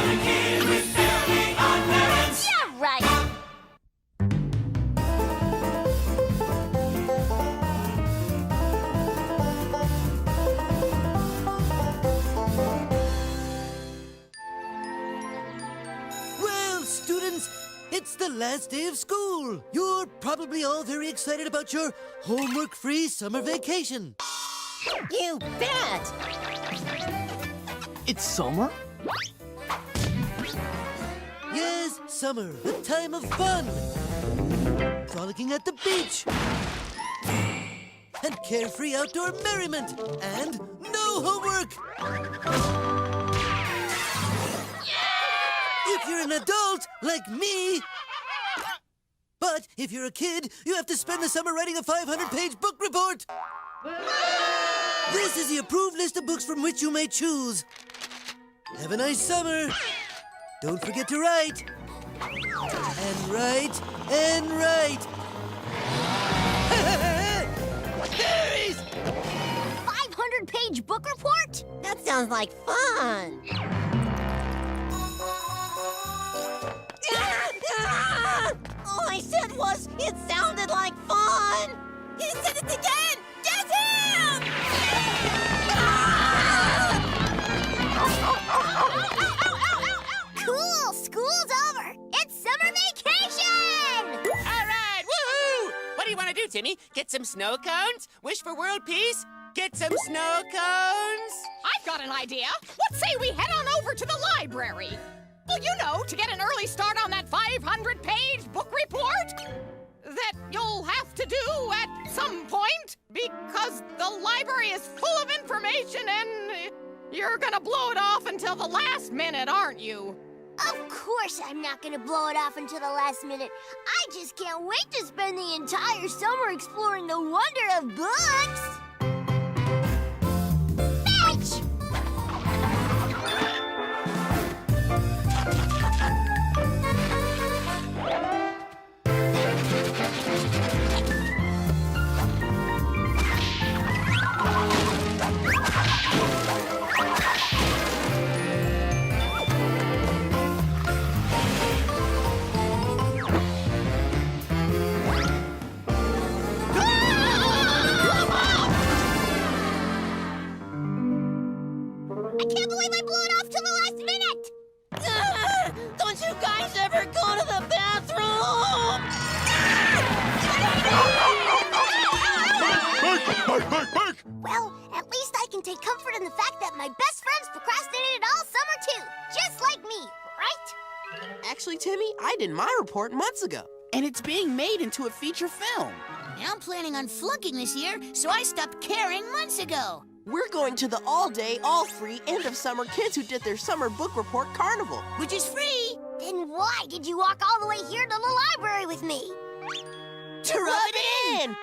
Yeah, right. Well, students, it's the last day of school. You're probably all very excited about your homework-free summer vacation. You bet. It's summer? Yes, summer, a time of fun. Frolicking at the beach. And carefree outdoor merriment. And no homework. If you're an adult, like me. But if you're a kid, you have to spend the summer writing a 500-page book report. This is the approved list of books from which you may choose. Have a nice summer. Don't forget to write. And write, and write. Berries! 500-page book report? That sounds like fun. All I said was, it sounded like fun. He said it again. Get him! Cool, school's over. It's summer vacation! All right, woohoo! What do you want to do, Timmy? Get some snow cones? Wish for world peace? Get some snow cones? I've got an idea. What say we head on over to the library? Well, you know, to get an early start on that 500-page book report that you'll have to do at some point because the library is full of information and you're gonna blow it off until the last minute, aren't you? Of course I'm not gonna blow it off until the last minute. I just can't wait to spend the entire summer exploring the wonder of books. Fetch! I can't believe I blew it off till the last minute! Don't you guys ever go to the bathroom? Well, at least I can take comfort in the fact that my best friends procrastinated all summer too, just like me, right? Actually, Timmy, I did my report months ago. And it's being made into a feature film. I'm planning on flunking this year, so I stopped caring months ago. We're going to the all-day, all-free end of summer kids who did their summer book report carnival. Which is free. Then why did you walk all the way here to the library with me? To rub it in!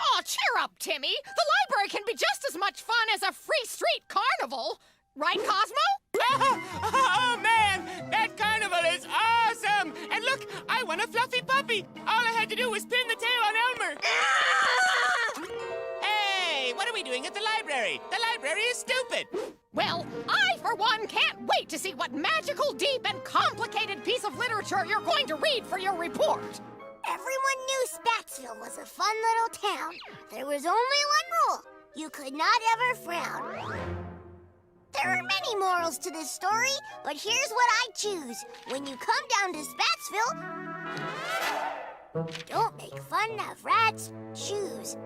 Oh, cheer up, Timmy. The library can be just as much fun as a free street carnival. Right, Cosmo? Oh, man! That carnival is awesome! And look, I won a fluffy puppy. All I had to do was pin the tail on Elmer. Hey, what are we doing at the library? The library is stupid. Well, I, for one, can't wait to see what magical, deep, and complicated piece of literature you're going to read for your report. Everyone knew Spatsville was a fun little town. There was only one rule. You could not ever frown. There are many morals to this story, but here's what I choose. When you come down to Spatsville, don't make fun of rats' shoes.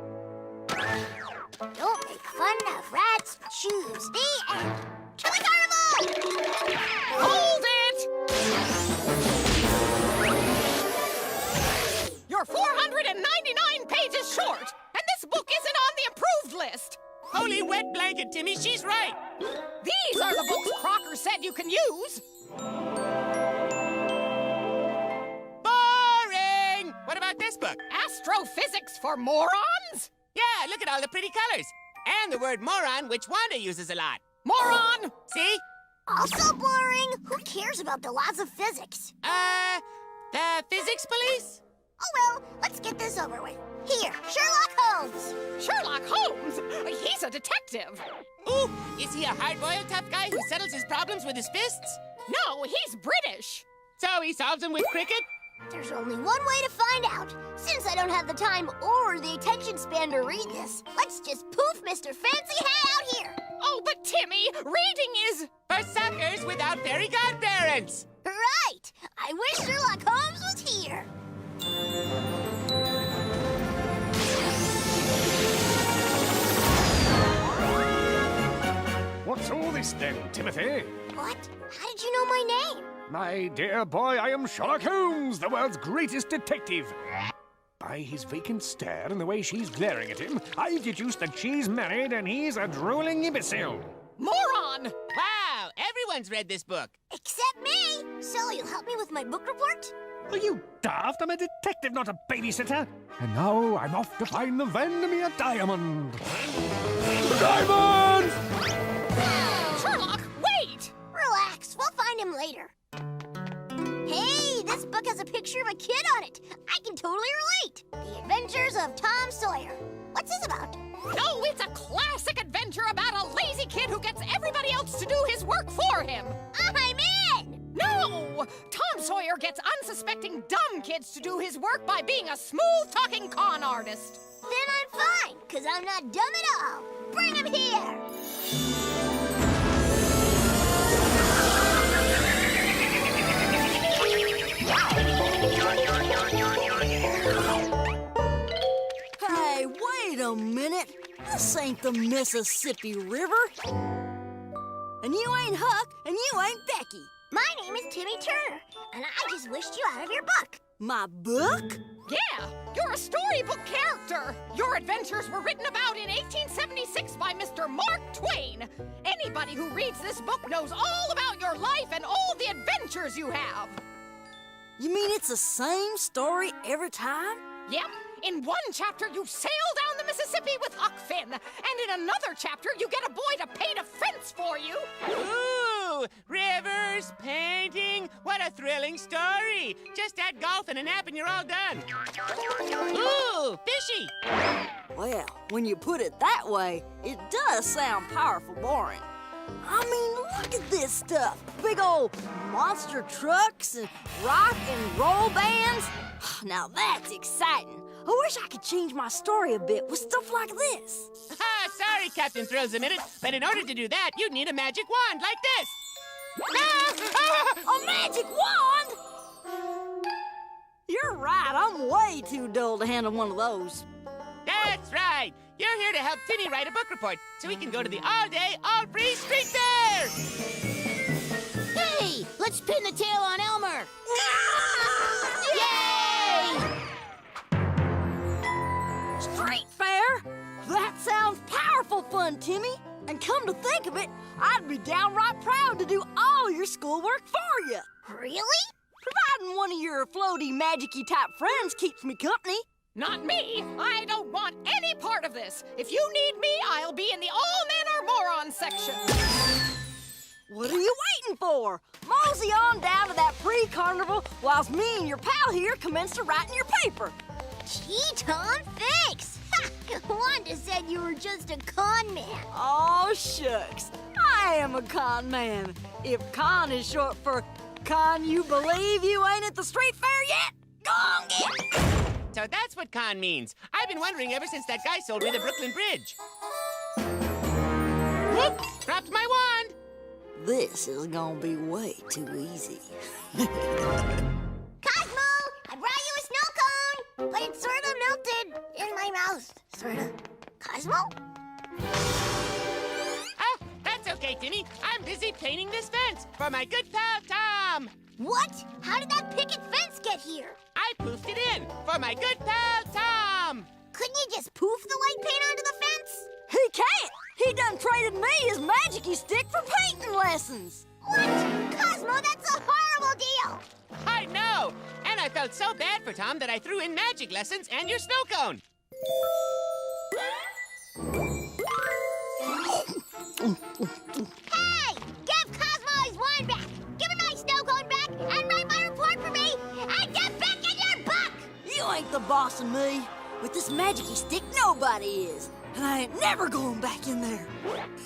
Don't make fun of rats' shoes. The end. To the carnival! Hold it! You're 499 pages short, and this book isn't on the approved list. Holy wet blanket, Timmy, she's right. These are the books Crocker said you can use. Boring! What about this book? Astrophysics for morons? Yeah, look at all the pretty colors. And the word moron, which Wanda uses a lot. Moron! See? Also boring. Who cares about the laws of physics? The physics police? Oh well, let's get this over with. Here, Sherlock Holmes. Sherlock Holmes? He's a detective. Ooh, is he a hard-boiled tough guy who settles his problems with his fists? No, he's British. So he solves them with cricket? There's only one way to find out. Since I don't have the time or the attention span to read this, let's just poof Mr. Fancy Hat out here. Oh, but Timmy, reading is... For suckers without fairy godparents! Right! I wish Sherlock Holmes was here. What's all this then, Timothy? What? How did you know my name? My dear boy, I am Sherlock Holmes, the world's greatest detective. By his vacant stare and the way she's glaring at him, I've deduced that she's married and he's a drooling imbecile. Moron! Wow, everyone's read this book. Except me. So you'll help me with my book report? Are you daft? I'm a detective, not a babysitter. And now I'm off to find the Vandermeer diamond. Diamond! Sherlock, wait! Relax, we'll find him later. Hey, this book has a picture of a kid on it. I can totally relate. The Adventures of Tom Sawyer. What's this about? No, it's a classic adventure about a lazy kid who gets everybody else to do his work for him. I'm in! No! Tom Sawyer gets unsuspecting dumb kids to do his work by being a smooth-talking con artist. Then I'm fine, because I'm not dumb at all. Bring him here! Hey, wait a minute. This ain't the Mississippi River. And you ain't Huck, and you ain't Becky. My name is Timmy Turner, and I just wished you out of your book. My book? Yeah, you're a storybook character. Your adventures were written about in 1876 by Mr. Mark Twain. Anybody who reads this book knows all about your life and all the adventures you have. You mean it's the same story every time? Yep. In one chapter, you sail down the Mississippi with Huck Finn, and in another chapter, you get a boy to paint a fence for you. Ooh, rivers, painting, what a thrilling story. Just add golf and a nap and you're all done. Ooh, fishy. Well, when you put it that way, it does sound powerful boring. I mean, look at this stuff. Big old monster trucks and rock and roll bands. Now that's exciting. I wish I could change my story a bit with stuff like this. Sorry, Captain Thrills a Minute, but in order to do that, you'd need a magic wand like this. A magic wand? You're right, I'm way too dull to handle one of those. That's right. You're here to help Timmy write a book report so he can go to the all-day, all-free street fair. Hey, let's pin the tail on Elmer. Yay! Street fair? That sounds powerful fun, Timmy. And come to think of it, I'd be downright proud to do all your schoolwork for you. Really? Providing one of your floaty, magic-y type friends keeps me company. Not me. I don't want any part of this. If you need me, I'll be in the all men are morons section. What are you waiting for? Mosey on down to that pre-carnival whilst me and your pal here commence to writing your paper. Gee, Tom, thanks. Wanda said you were just a con man. Oh, shucks. I am a con man. If con is short for con you believe you ain't at the street fair yet, go on get it. So that's what con means. I've been wondering ever since that guy sold me the Brooklyn Bridge. Whoops, dropped my wand. This is gonna be way too easy. Cosmo, I brought you a snow cone, but it's sort of melted in my mouth. Sort of. Cosmo? Oh, that's okay, Timmy. I'm busy painting this fence for my good pal, Tom. What? How did that picket fence get here? I poofed it in for my good pal, Tom. Couldn't you just poof the white paint onto the fence? He can't! He done traded me his magic-y stick for painting lessons. What? Cosmo, that's a horrible deal. I know. And I felt so bad for Tom that I threw in magic lessons and your snow cone. Hey! Give Cosmo his wand back! Give him my snow cone back and write my report for me! And get back in your book! You ain't the boss of me. With this magic-y stick, nobody is. And I ain't never going back in there.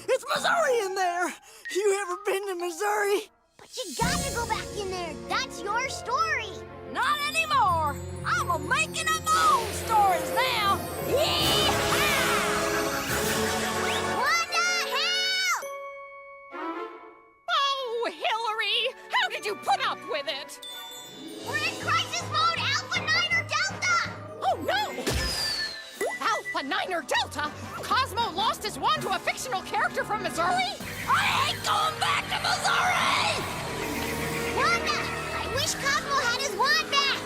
It's Missouri in there. You ever been to Missouri? But you gotta go back in there. That's your story. Not anymore. I'm making up my own stories now. Yeehaw! Wanda, help! Oh, Hillary! How did you put up with it? We're in crisis mode, Alpha 9 or Delta! Oh, no! Alpha 9 or Delta? Cosmo lost his wand to a fictional character from Missouri? I ain't going back to Missouri! Wanda, I wish Cosmo had his wand back.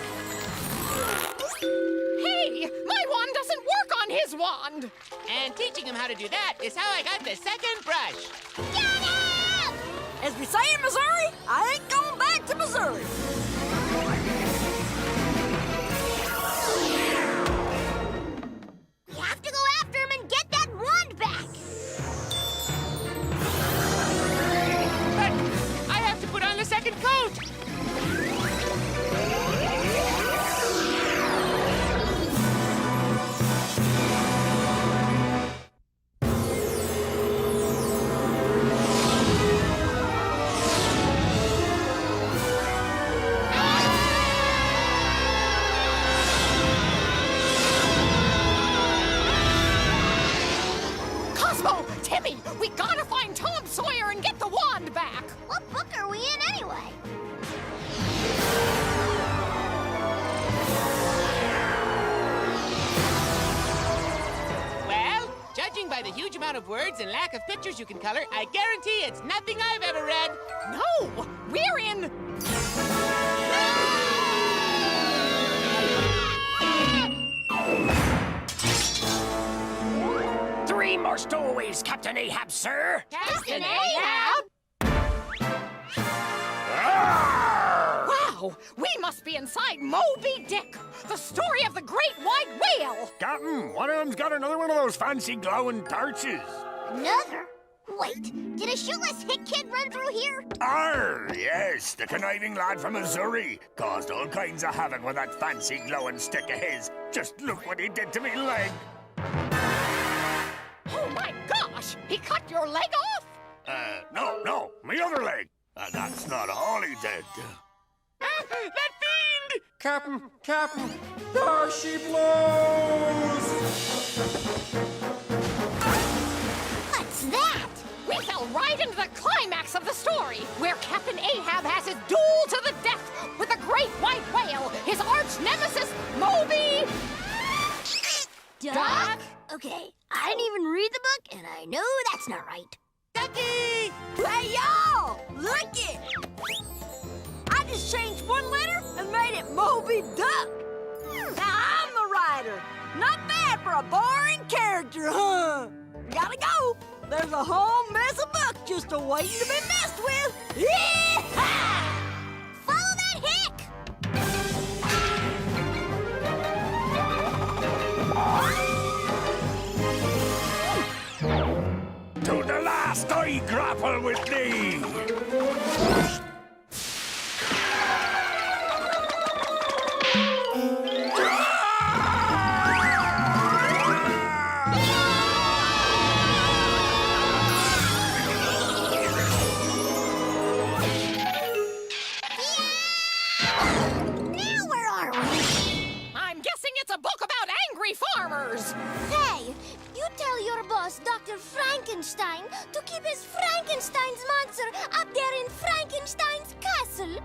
Hey, my wand doesn't work on his wand. And teaching him how to do that is how I got the second brush. Get him! As we say in Missouri, I ain't going back to Missouri. We have to go after him and get that wand back. But I have to put on the second coat. Cosmo, Timmy, we gotta find Tom Sawyer and get the wand back. What book are we in anyway? Well, judging by the huge amount of words and lack of pictures you can color, I guarantee it's nothing I've ever read. No, we're in... Three more stowaways, Captain Ahab, sir. Captain Ahab? Wow, we must be inside Moby Dick, the story of the great white whale. Captain, one of them's got another one of those fancy glowing torches. Another? Wait, did a shoeless hick kid run through here? Arr, yes, the conniving lad from Missouri caused all kinds of havoc with that fancy glowing stick of his. Just look what he did to me leg. Oh my gosh, he cut your leg off? No, my other leg. That's not all he did. That fiend! Captain, there she blows! What's that? We fell right into the climax of the story, where Captain Ahab has his duel to the death with the great white whale, his arch nemesis, Moby... Duck? Okay, I didn't even read the book, and I know that's not right. Ducky! Hey, y'all! Look it! I just changed one letter and made it Moby Duck. Now I'm the writer. Not bad for a boring character, huh? Gotta go. There's a whole mess of book just waiting to be messed with. Yee-haw! Follow that hick! To the last I grapple with thee! Now where are we? I'm guessing it's a book about angry farmers. Hey, you tell your boss, Dr. Frankenstein, to keep his Frankenstein's monster up there in Frankenstein's castle.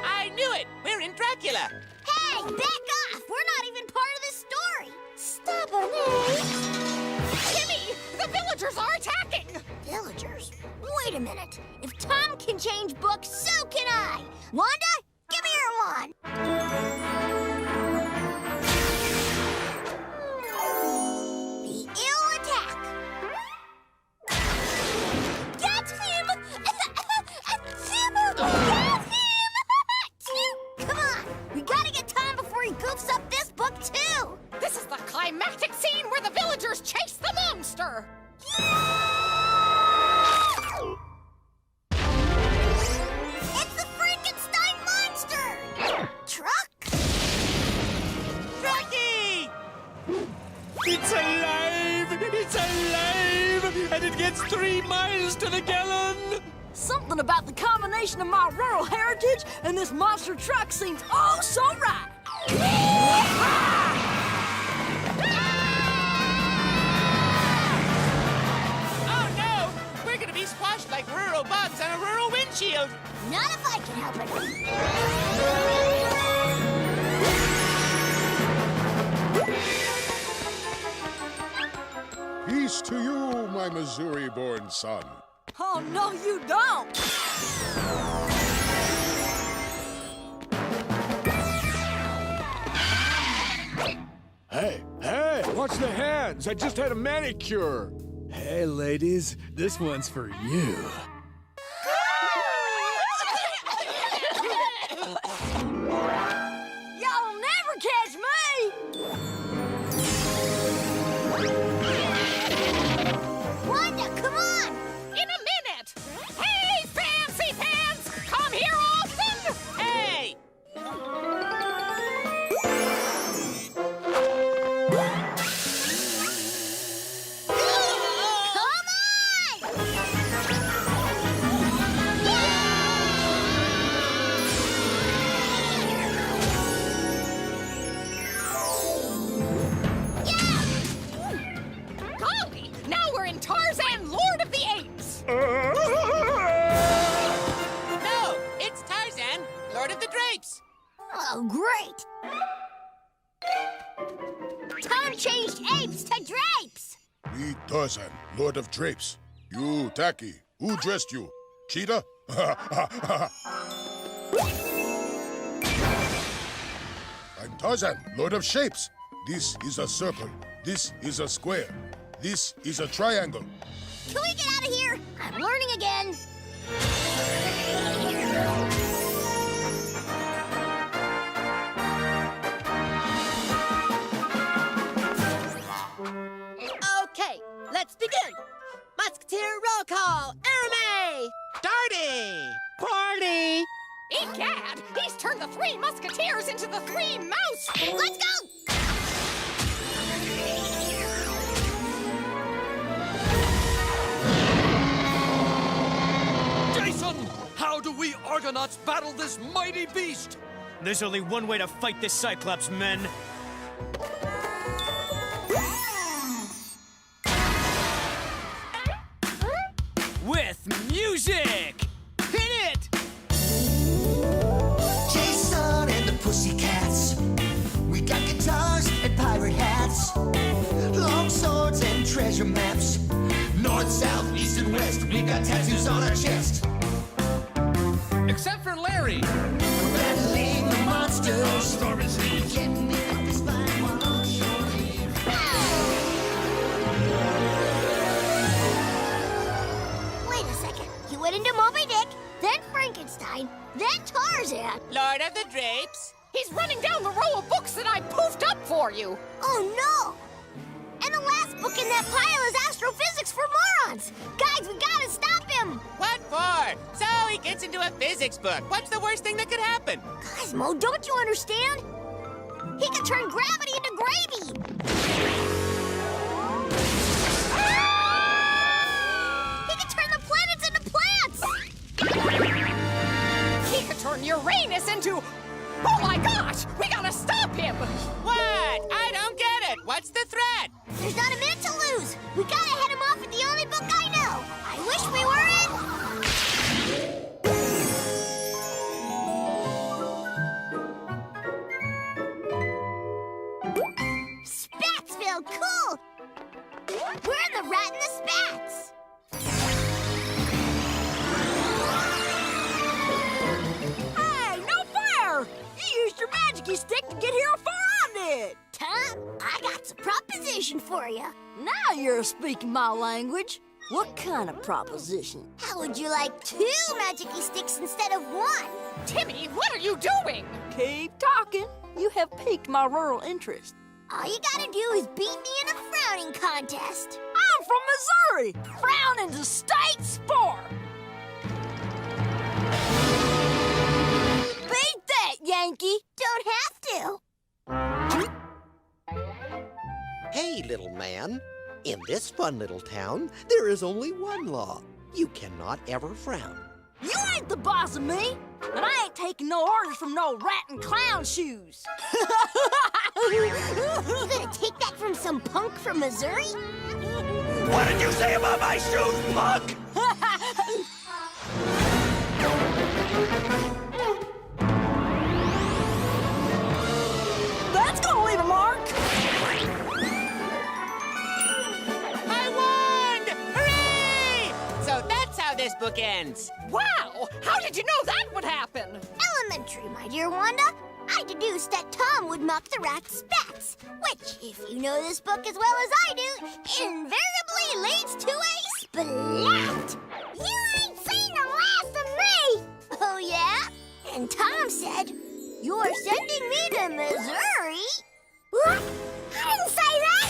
I knew it! We're in Dracula! Hey, back off! We're not even part of the story. Stubborn, Timmy, the villagers are attacking. Villagers? Wait a minute. If Tom can change books, so can I. Wanda, give me your wand. The ill attack. Get him! Get him! Come on, we gotta get Tom before he goofs up this book too. This is the climactic scene where the villagers chase the monster. It's the Frankenstein monster! That's 3 miles to the gallon! Something about the combination of my rural heritage and this monster truck seems oh so right. Oh no! We're gonna be squashed like rural bugs on a rural windshield. Not if I can help it. Peace to you, my Missouri-born son. Oh, no, you don't. Hey, watch the hands. I just had a manicure. Hey, ladies, this one's for you. Y'all never catch me. Wanda, come on! In a minute! Hey, fancy pants! Come here often! Hey! Come on! Golly! Now we're in Tarzan, Lord of the Apes! No! It's Tarzan, Lord of the Drapes. Oh, great! Tom changed apes to drapes! Me Tarzan, Lord of Drapes. You, Tacky. Who dressed you? Cheetah? I'm Tarzan, Lord of Shapes. This is a circle. This is a square. This is a triangle. Can we get out of here? I'm learning again. Okay, let's begin. Musketeer roll call. Arame! Darty! Party! Egad! He's turned the 3 Musketeers into the 3 Mouse! Let's go! Jason! How do we Argonauts battle this mighty beast? There's only one way to fight this Cyclops, men. With music! Hit it! Jason and the Pussycats. We got guitars and pirate hats. Long swords and treasure maps. North, south, east, and west. We got tattoos on our chest. Except for Larry. Battling the monsters. Getting me up this fine one on shore here. Wait a second. You went into Moby Dick, then Frankenstein, then Tarzan. Lord of the Drapes. He's running down the row of books that I poofed up for you! Oh, no! And the last book in that pile is Astrophysics for Morons! Guys, we gotta stop him! What for? So he gets into a physics book. What's the worst thing that could happen? Cosmo, don't you understand? He could turn gravity into gravy! He could turn the planets into plants! He could turn Uranus into... Oh my gosh! We gotta stop him! What? I don't get it. What's the threat? There's not a minute to lose! We gotta head him off at the only book I know! I wish we were in... Spatsville, cool! We're in the Rat and the Spats! Hey, no fair! You used your magic-y stick to get here before I did. Tom, I got some proposition for you. Now you're speaking my language. What kind of proposition? How would you like 2 magic-y sticks instead of 1? Timmy, what are you doing? Keep talking. You have piqued my rural interest. All you gotta do is beat me in a frowning contest. I'm from Missouri. Frowning's a state sport. Beat that, Yankee. Don't have to. Hey, little man. In this fun little town, there is only one law. You cannot ever frown. You ain't the boss of me, and I ain't taking no orders from no rat and clown shoes. You gonna take that from some punk from Missouri? What did you say about my shoes, punk? That's gonna leave a mark. I won! Hooray! So that's how this book ends. Wow! How did you know that would happen? Elementary, my dear Wanda. I deduced that Tom would mock the rat's spats, which, if you know this book as well as I do, invariably leads to a splat. You ain't seen the last of me! Oh, yeah? And Tom said, you're sending me to Missouri? What? I didn't say that!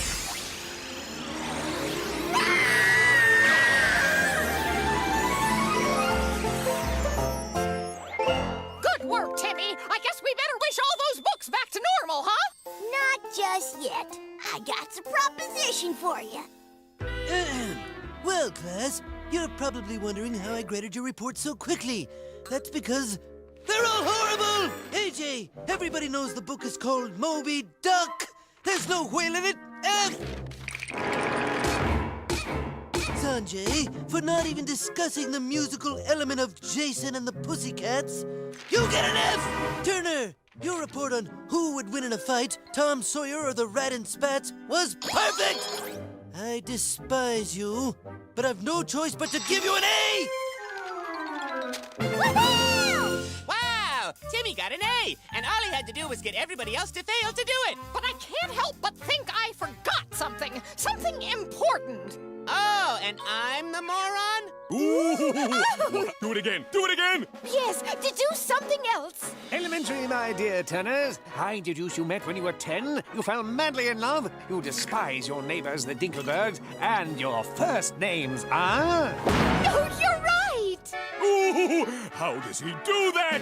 Good work, Timmy. I guess we better wish all those books back to normal, huh? Not just yet. I got a proposition for you. Well, class, you're probably wondering how I graded your report so quickly. That's because they're all horrible! AJ, everybody knows the book is called Moby Duck. There's no whale in it. F! Sanjay, for not even discussing the musical element of Jason and the Pussycats, you get an F! Turner, your report on who would win in a fight, Tom Sawyer or the Rat and Spats, was perfect! I despise you, but I've no choice but to give you an A! Wow! Timmy got an A, and all he had to do was get everybody else to fail to do it. But I can't help but think I forgot something. Something important. Oh, and I'm the moron? Ooh! Do it again! Do it again! Yes, to do something else. Elementary, my dear Turners. I deduce you met when you were 10. You fell madly in love. You despise your neighbors, the Dinkelbergs, and your first names are... No, you're right. Ooh! How does he do that?